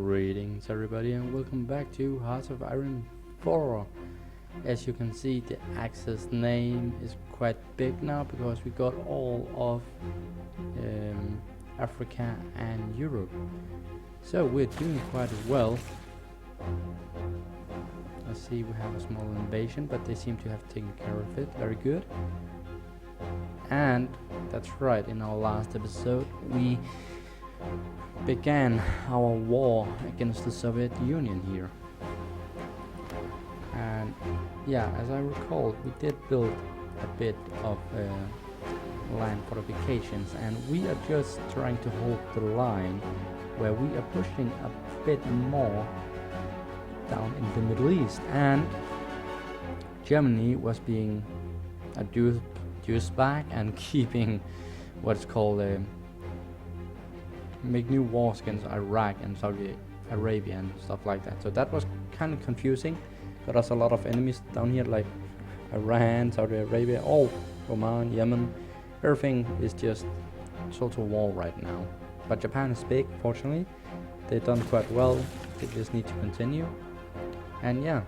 Greetings everybody and welcome back to Hearts of Iron 4. As you can see, the access name is quite big now because we got all of Africa and Europe. So we're doing quite well. I see we have a small invasion, but they seem to have taken care of it. Very good. And that's right, in our last episode we began our war against the Soviet Union here. And yeah, as I recall, we did build a bit of land fortifications, and we are just trying to hold the line where we are pushing a bit more down in the Middle East. And Germany was being a douchebag and keeping what's called make new wars against Iraq and Saudi Arabia and stuff like that. So that was kind of confusing. Got us a lot of enemies down here like Iran, Saudi Arabia, Oman, Yemen. Everything is just total war right now. But Japan is big, fortunately. They've done quite well. They just need to continue. And yeah.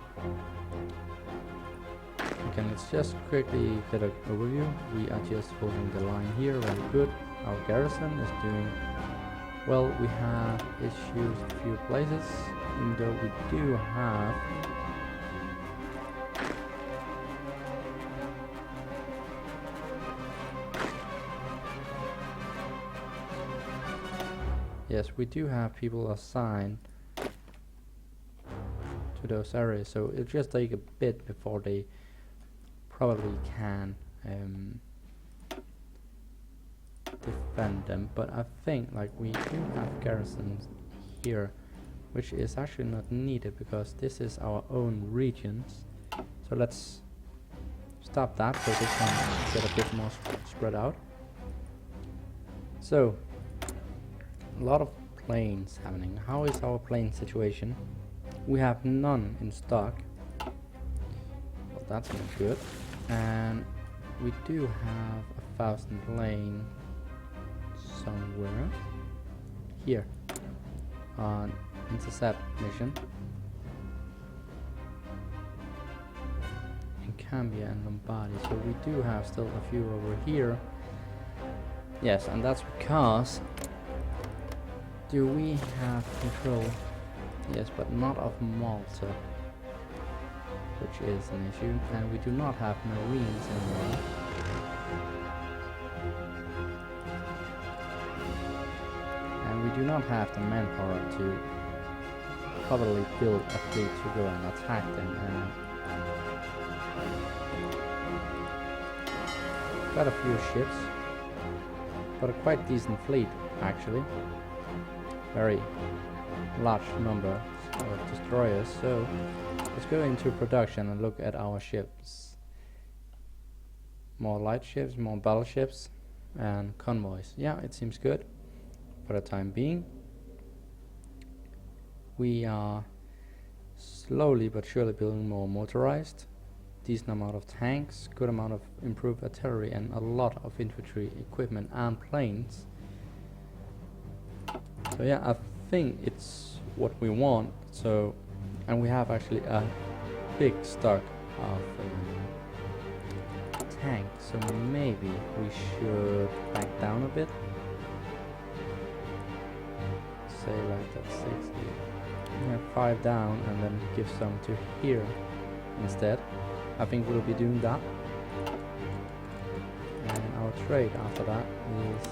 Okay, let's just quickly get an overview. We are just holding the line here, very good. Our garrison is doing well. We have issues a few places, even though we do have we do have people assigned to those areas, so it'll just take a bit before they probably can defend them. But I think like we do have garrisons here, which is actually not needed because this is our own regions. So let's stop that so they can get a bit more spread out. So a lot of planes happening. How is our plane situation? We have none in stock. Well, that's not good. And we do have 1,000 plane somewhere here on intercept mission in Cambia and Lombardy. So we do have still a few over here. Yes, and that's because do we have control? Yes, but not of Malta, which is an issue, and we do not have marines anymore. And we do not have the manpower to probably build a fleet to go and attack them. And got a few ships, but a quite decent fleet actually. Very large number of destroyers. So let's go into production and look at our ships. More light ships, more battleships, and convoys. Yeah, it seems good for the time being. We are slowly but surely building more motorized, decent amount of tanks, good amount of improved artillery, and a lot of infantry equipment and planes. So yeah, I think it's what we want. So, and we have actually a big stock of tanks, so maybe we should back down a bit. Say like that 60. We have 5 down and then give some to here instead. I think we'll be doing that. And our trade after that is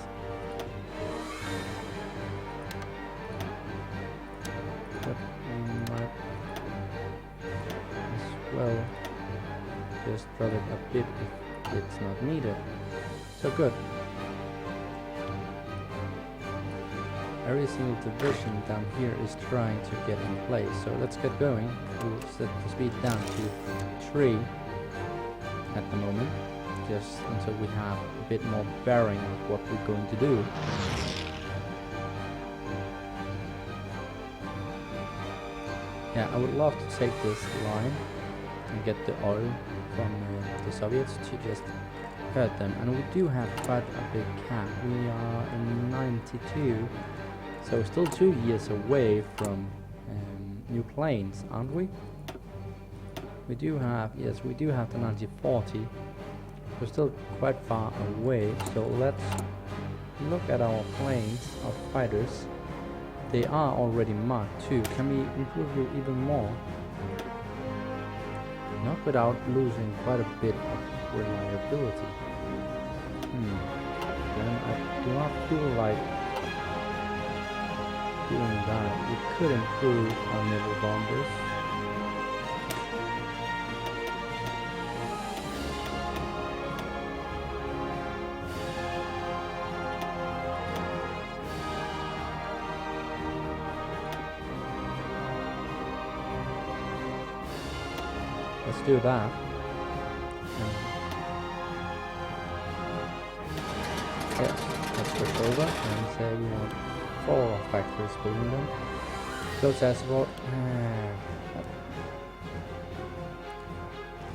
well, just drop it a bit if it's not needed. So good. Every single division down here is trying to get in place. So let's get going. We'll set the speed down to 3 at the moment, just until we have a bit more bearing of what we're going to do. Yeah, I would love to take this line and get the oil from the Soviets to just hurt them. And we do have quite a big cap. We are in 92 So we're still 2 years away from new planes, aren't we? We do have, yes, we do have the 1940. We're still quite far away, so let's look at our planes, our fighters. They are already Mark II. Can we improve you even more? Not without losing quite a bit of reliability. Then I do not feel like doing that. We could improve our naval bombers. Let's do that. Yes, let's switch over and say we want 4 factories building them. Close air support.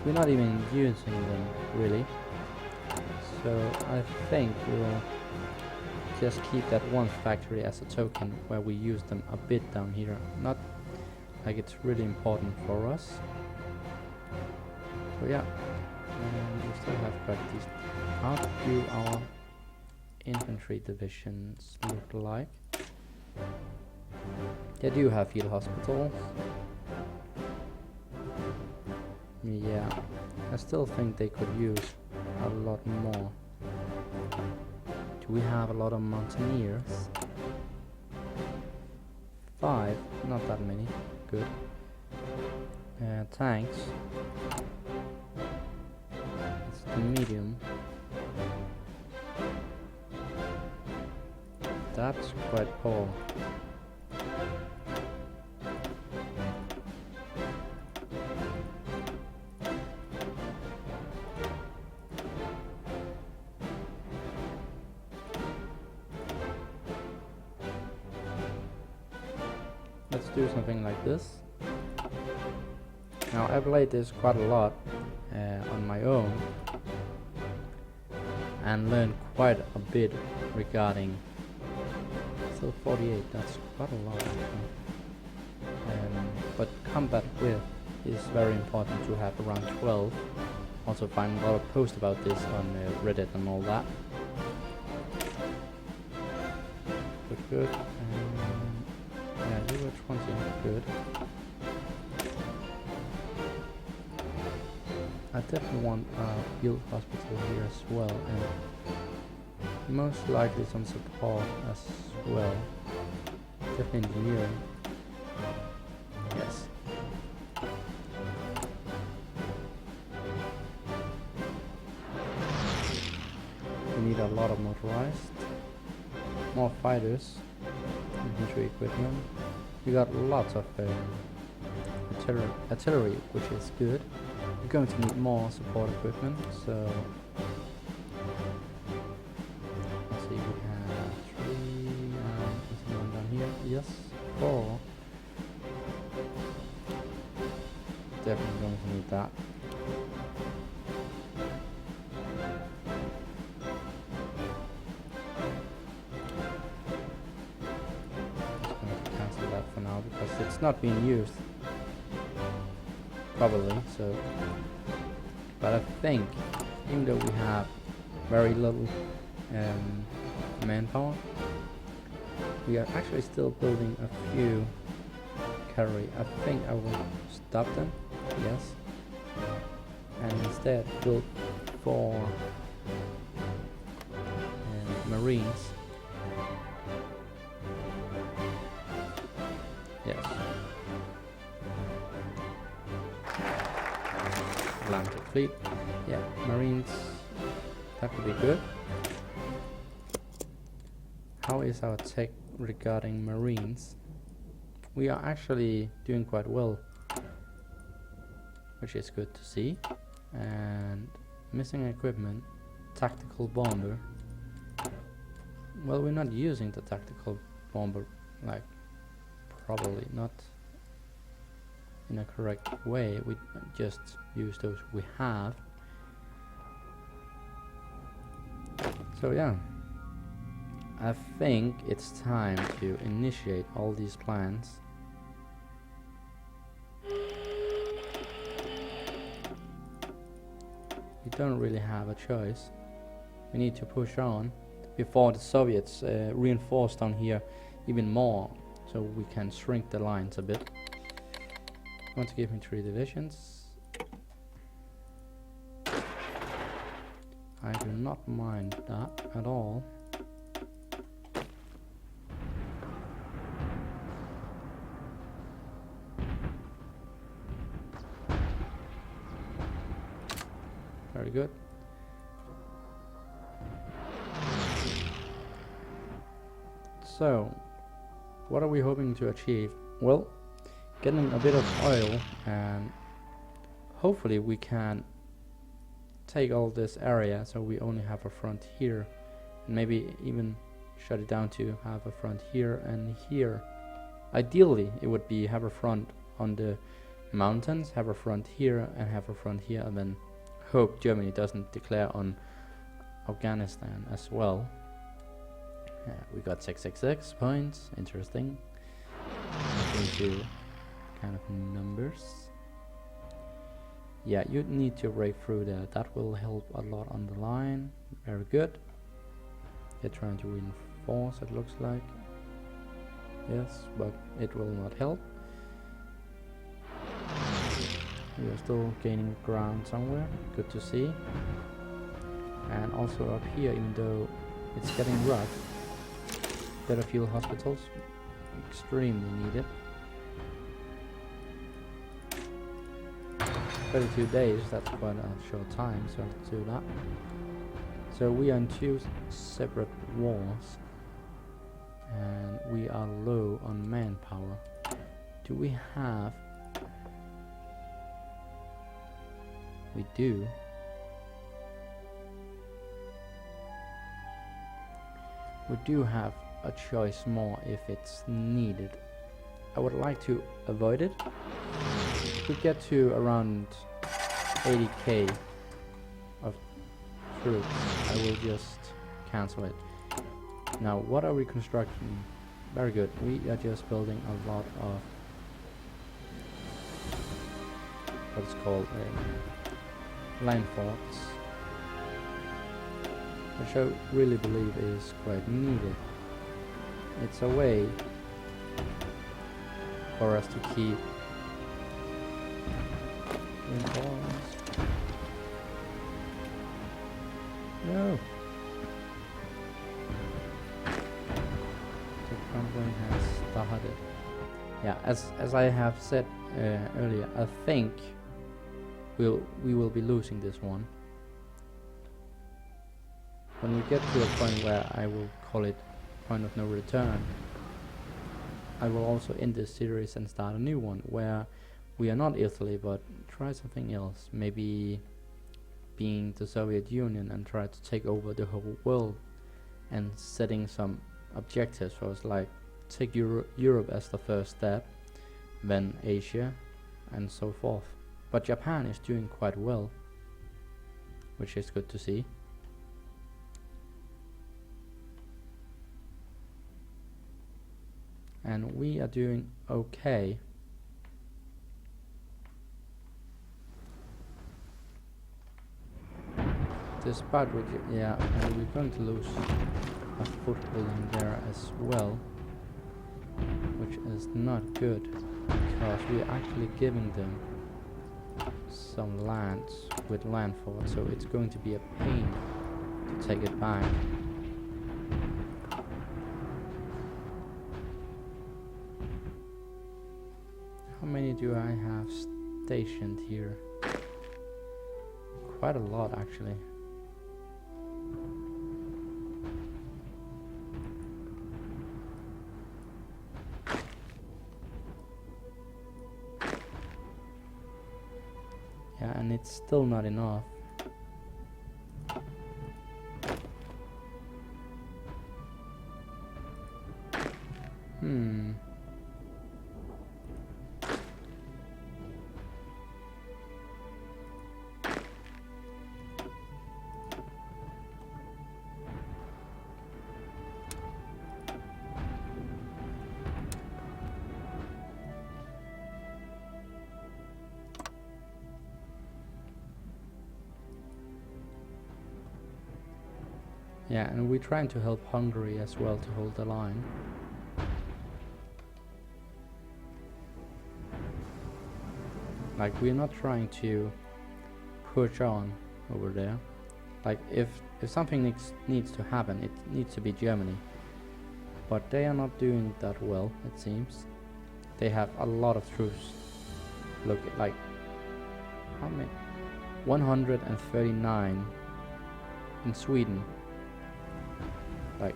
We're not even using them really. So I think we will just keep that one factory as a token where we use them a bit down here. Not like it's really important for us. So yeah, we still have practice. How do our infantry divisions look like? They do have field hospitals. Yeah, I still think they could use a lot more. Do we have a lot of mountaineers? 5, not that many. Good. Tanks. It's the medium. That's quite poor. Let's do something like this. Now I played this quite a lot on my own and learned quite a bit regarding. So 48, that's quite a lot. But combat width is very important to have around 12. Also find a lot of posts about this on Reddit and all that. Good. Yeah, you were 20, good. I definitely want a field hospital here as well, and most likely some support as well. Definitely engineering. Yes. We need a lot of motorized, more fighters, infantry equipment. We got lots of artillery, which is good. We're going to need more support equipment, so let's see, we have 3, is one down here? Yes, 4. Definitely going to need that. Just going to cancel that for now because it's not being used. Probably, so, but I think even though we have very little manpower, we are actually still building a few cavalry. I think I will stop them, yes, and instead build 4 marines. Yes. Atlantic Fleet. Yeah, Marines, that would be good. How is our tech regarding Marines? We are actually doing quite well, which is good to see. And missing equipment, tactical bomber. Well, we're not using the tactical bomber, like, probably not in a correct way. We just use those we have. So yeah, I think it's time to initiate all these plans. We don't really have a choice. We need to push on before the Soviets reinforce down here even more, so we can shrink the lines a bit. Want to give me 3 divisions. I do not mind that at all. Very good. So, what are we hoping to achieve? Well, getting a bit of oil, and hopefully we can take all this area so we only have a front here, and maybe even shut it down to have a front here and here. Ideally it would be have a front on the mountains, have a front here and have a front here, and then hope Germany doesn't declare on Afghanistan as well. We got 666 points, interesting. Into kind of numbers. Yeah, you need to break through there. That will help a lot on the line. Very good. They're trying to reinforce, it looks like. Yes, but it will not help. We are still gaining ground somewhere. Good to see. And also up here, even though it's getting rough, better fuel hospitals, extremely needed. 32 days, that's quite a short time, so let's do that. So we are in 2 separate wars, and we are low on manpower. Do we have... We do. We do have a choice more if it's needed. I would like to avoid it. If we get to around 80k of troops, I will just cancel it. Now, what are we constructing? Very good. We are just building a lot of what's called line forts, which I really believe is quite needed. It's a way for us to keep reinforced. No! The crumbling has started. Yeah, as I have said earlier, I think we will be losing this one. When we get to a point where I will call it point of no return, I will also end this series and start a new one where we are not Italy but try something else, maybe being the Soviet Union and try to take over the whole world, and setting some objectives for us, like take Europe as the first step, then Asia and so forth. But Japan is doing quite well, which is good to see. And we are doing okay. Despite yeah, and we're going to lose a foothold in there as well, which is not good, because we are actually giving them some lands with land forts, so it's going to be a pain to take it back. How many do I have stationed here? Quite a lot, actually. Yeah, and it's still not enough. Yeah, and we're trying to help Hungary as well to hold the line. Like, we're not trying to push on over there. Like, if something needs to happen, it needs to be Germany. But they are not doing that well, it seems. They have a lot of troops. Look, like, how many? 139 in Sweden. Like,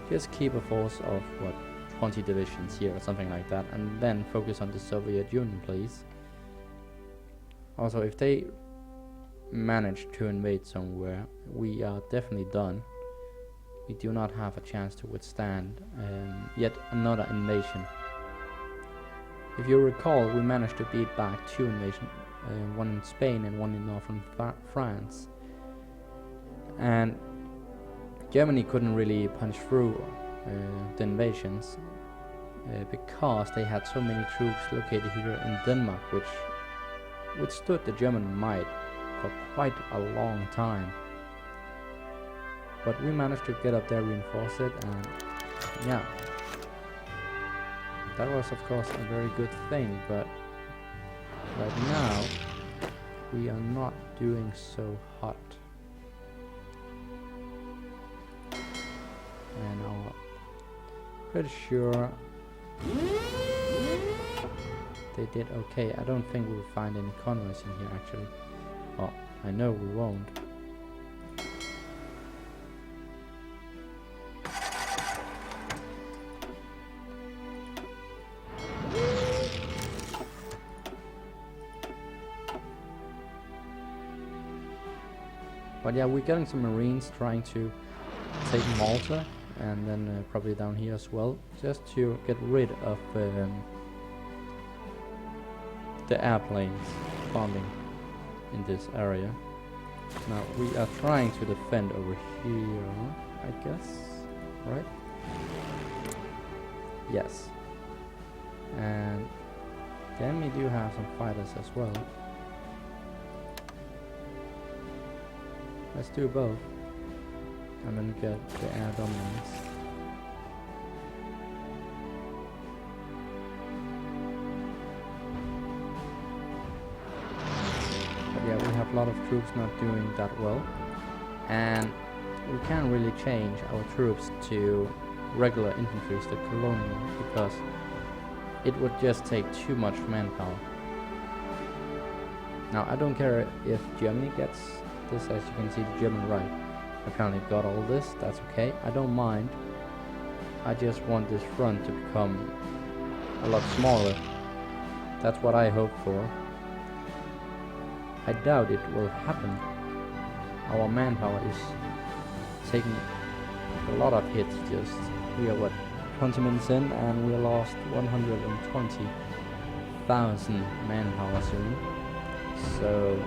just keep a force of what, 20 divisions here or something like that, and then focus on the Soviet Union, please. Also, if they manage to invade somewhere, we are definitely done. We do not have a chance to withstand yet another invasion. If you recall, we managed to beat back 2 invasions, one in Spain and one in northern France. And Germany couldn't really punch through the invasions because they had so many troops located here in Denmark, which withstood the German might for quite a long time. But we managed to get up there, reinforce it, and yeah, that was of course a very good thing, but right now we are not doing so hot. And I'm pretty sure they did okay. I don't think we'll find any convoys in here actually. Oh, I know we won't. But yeah, we're getting some Marines trying to take Malta, and then probably down here as well, just to get rid of the airplanes bombing in this area. Now we are trying to defend over here, I guess, right? Yes. And then we do have some fighters as well. Let's do both, and then get the air dominance. But yeah, we have a lot of troops not doing that well, and we can't really change our troops to regular infantry, the colonial, because it would just take too much manpower. Now I don't care if Germany gets this, as you can see the German right apparently got all this, that's okay, I don't mind. I just want this front to become a lot smaller. That's what I hope for. I doubt it will happen. Our manpower is taking a lot of hits. Just we are what, 20 minutes in, and we lost 120,000 manpower soon. So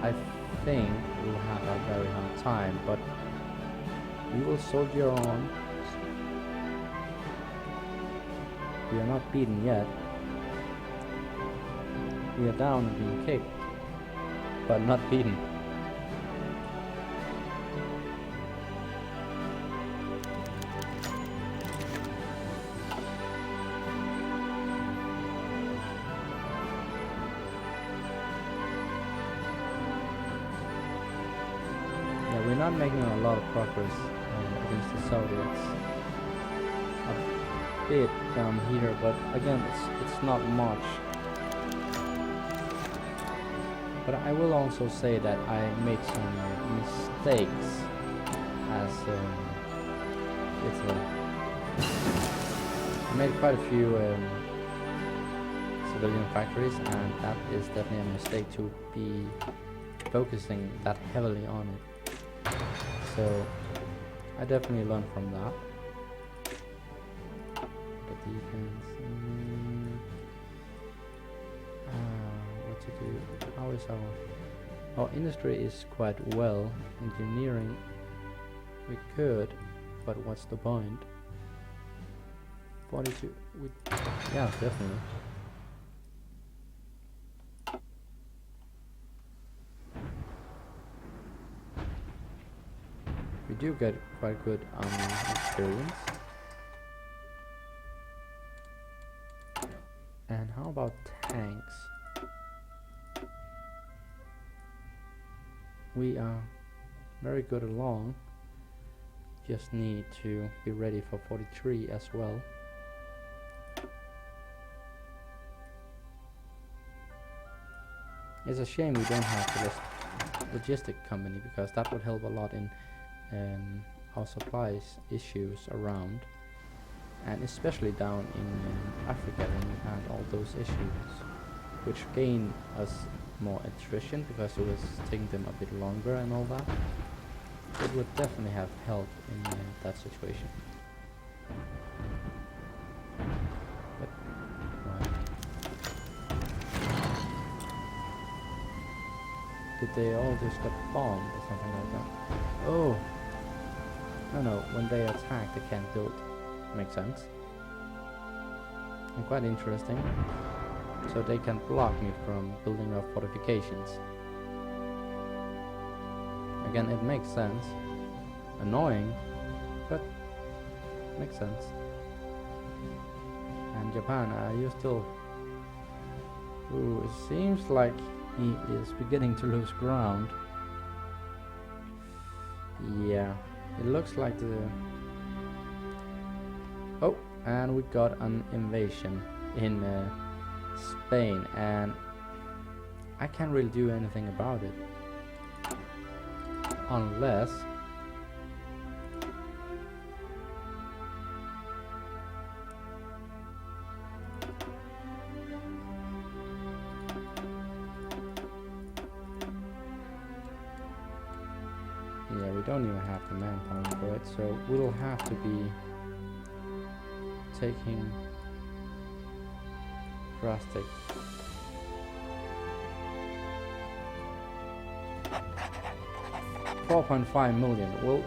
I think we'll have a very hard time, but we will soldier on. We are not beaten yet. We are down and being kicked, but not beaten. We're not making a lot of progress against the Soviets. A bit down here, but again, it's not much. But I will also say that I made some mistakes as Italy. I made quite a few civilian factories, and that is definitely a mistake to be focusing that heavily on it. So I definitely learned from that. The defense. What to do? How is our industry is quite well. Engineering, we could, but what's the point? 42. Yeah, definitely. do get quite good experience. And how about tanks? We are very good along. Just need to be ready for 43 as well. It's a shame we don't have the logistic company, because that would help a lot in our supplies issues around, and especially down in Africa when we had all those issues, which gained us more attrition because it was taking them a bit longer and all that. It would definitely have helped in that situation. But, right. Did they all just get bombed or something like that? Oh! No, when they attack they can't build. Makes sense. And quite interesting. So they can block me from building up fortifications. Again, it makes sense. Annoying, but makes sense. And Japan, are you still... Ooh, it seems like he is beginning to lose ground. Yeah, it looks like the... Oh, and we got an invasion in Spain, and I can't really do anything about it. Unless... Yeah, we don't even have the manpower for it, so we'll have to be taking drastic. $4.5 million. Well,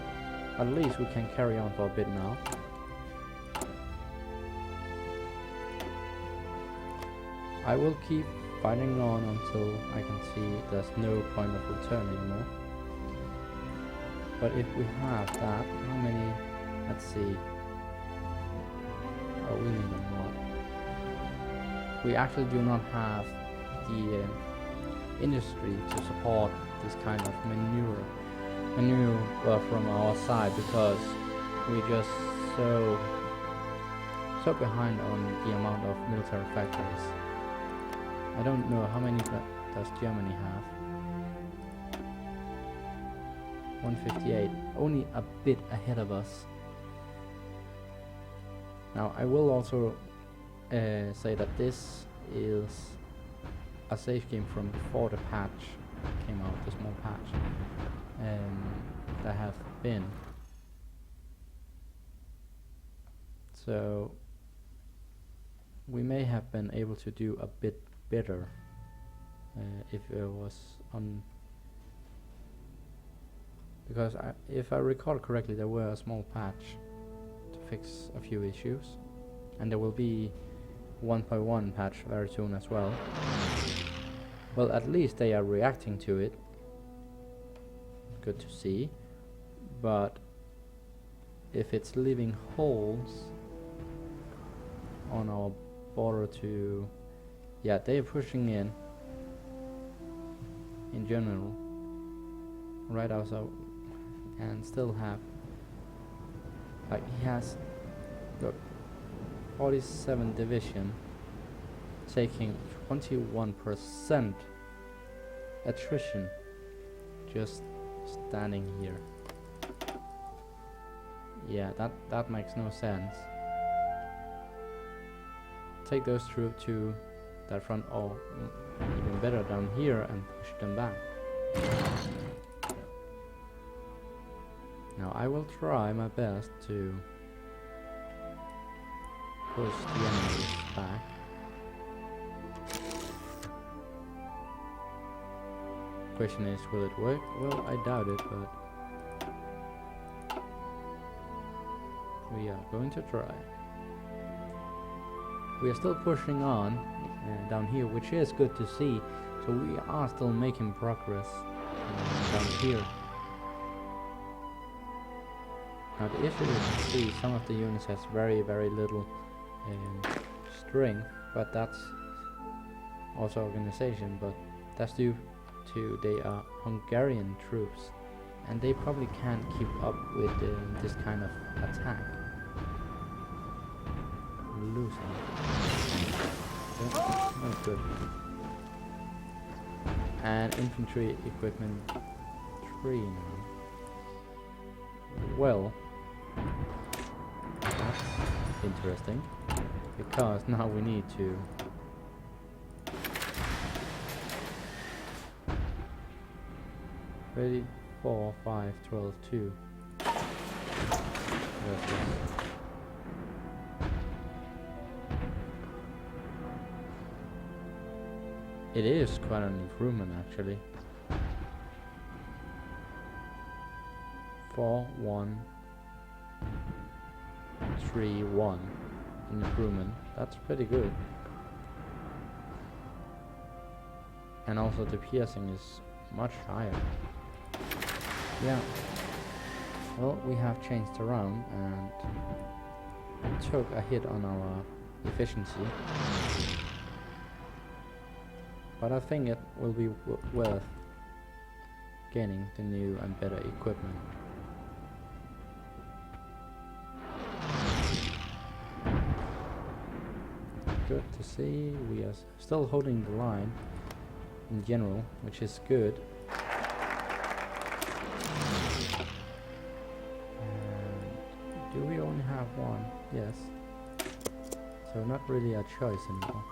at least we can carry on for a bit now. I will keep fighting on until I can see there's no point of return anymore. But if we have that, how many? Let's see. Oh, we need a lot. We actually do not have the industry to support this kind of maneuver from our side, because we're just so behind on the amount of military factories. I don't know how many does Germany have. 158, only a bit ahead of us. Now I will also say that this is a save game from before the patch came out, the small patch that have been. So we may have been able to do a bit better if it was on, because if I recall correctly, there were a small patch to fix a few issues, and there will be 1.1 patch very soon as well. Well, at least they are reacting to it. Good to see. But if it's leaving holes on our border to... Yeah, they're pushing in general right outside, and still have, like, he has, look, 47 division taking 21% attrition just standing here. Yeah, that makes no sense. Take those troops to that front, or even better down here, and push them back. Now I will try my best to push the enemies back. Question is, will it work? Well, I doubt it, but we are going to try. We are still pushing on down here, which is good to see. So we are still making progress down here. Now the issue is, you see, some of the units has very little strength, but that's also organization, but that's due to they are Hungarian troops, and they probably can't keep up with this kind of attack. Losing. Yeah, not good. And infantry equipment 3 now. Well, that's interesting, because now we need to ready 4, 5, 12, 2. It is quite an improvement actually. 4, 1, 3, 1 improvement. That's pretty good. And also the piercing is much higher. Yeah. Well, we have changed around and took a hit on our efficiency. But I think it will be worth gaining the new and better equipment. Good to see. We are still holding the line in general, which is good. And do we only have one? Yes. So not really a choice anymore.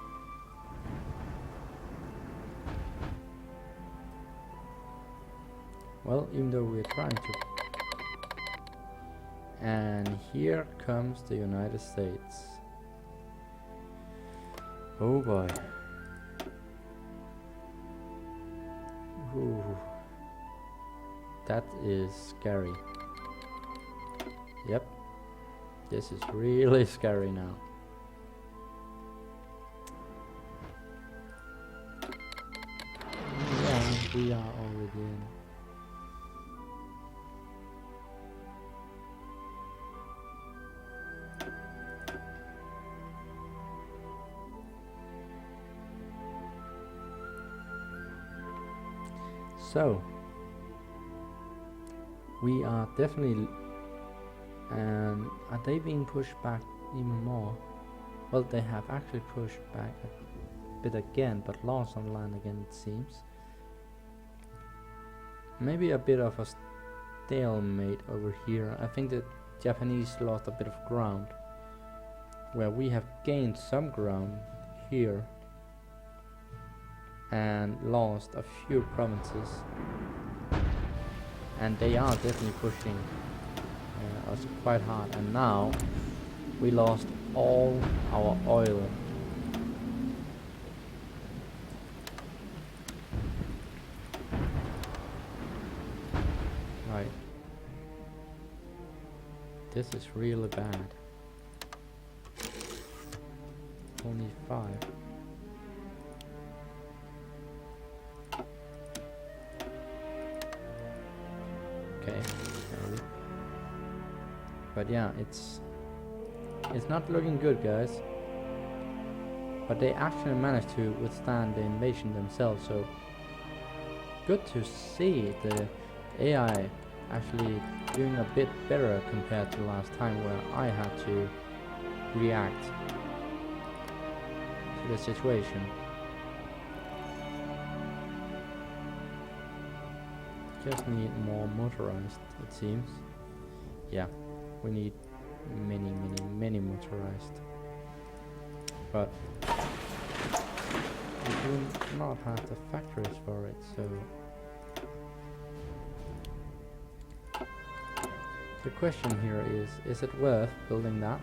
Well, even though we're trying to. And here comes the United States. Oh boy. Ooh. That is scary. Yep. This is really scary now. Yeah, we are already in. So, we are definitely, and are they being pushed back even more? Well, they have actually pushed back a bit again, but lost on line again, it seems. Maybe a bit of a stalemate over here. I think the Japanese lost a bit of ground, where we have gained some ground here and lost a few provinces, and they are definitely pushing us quite hard. And now we lost all our oil. Right, this is really bad. Only 5. Maybe. But yeah, it's not looking good, guys. But they actually managed to withstand the invasion themselves, so good to see the AI actually doing a bit better compared to last time, where I had to react to the situation. Just need more motorized, it seems. Yeah, we need many motorized. But we do not have the factories for it, so the question here is it worth building that?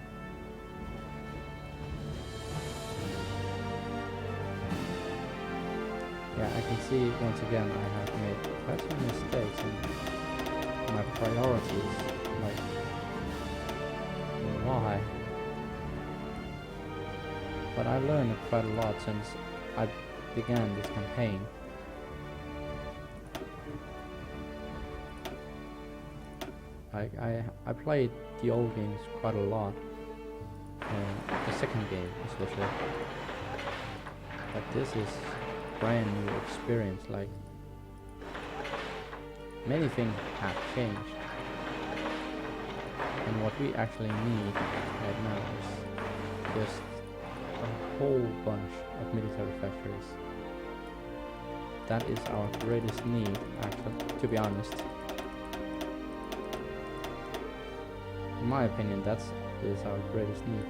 Yeah, I can see once again I have made quite some mistakes in my priorities, like why? But I learned quite a lot since I began this campaign. Like I played the old games quite a lot, the second game especially. But this is brand new experience. Like many things have changed, and what we actually need right now is just a whole bunch of military factories. That is our greatest need, actually, to be honest. In my opinion, that is our greatest need.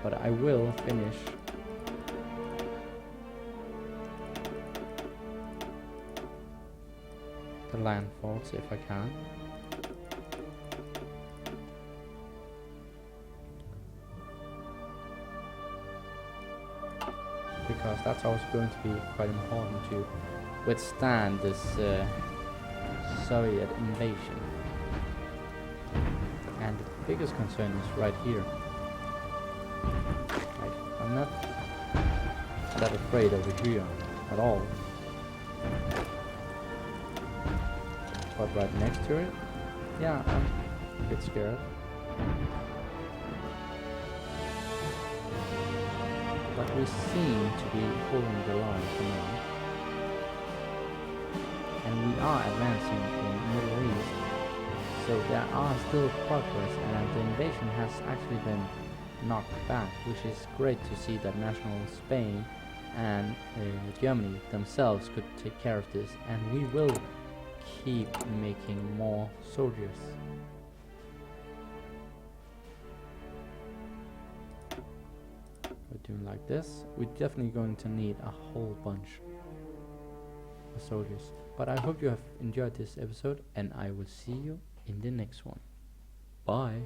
But I will finish the land forts if I can. Because that's also going to be quite important to withstand this Soviet invasion. And the biggest concern is right here. Like, I'm not that afraid over here at all. But right next to it, yeah, I'm a bit scared. But we seem to be holding the line for now. And we are advancing in Middle East, so there are still progress, and the invasion has actually been knocked back, which is great to see that national Spain and Germany themselves could take care of this, and we will keep making more soldiers. We're doing like this. We're definitely going to need a whole bunch of soldiers. But I hope you have enjoyed this episode, and I will see you in the next one. Bye.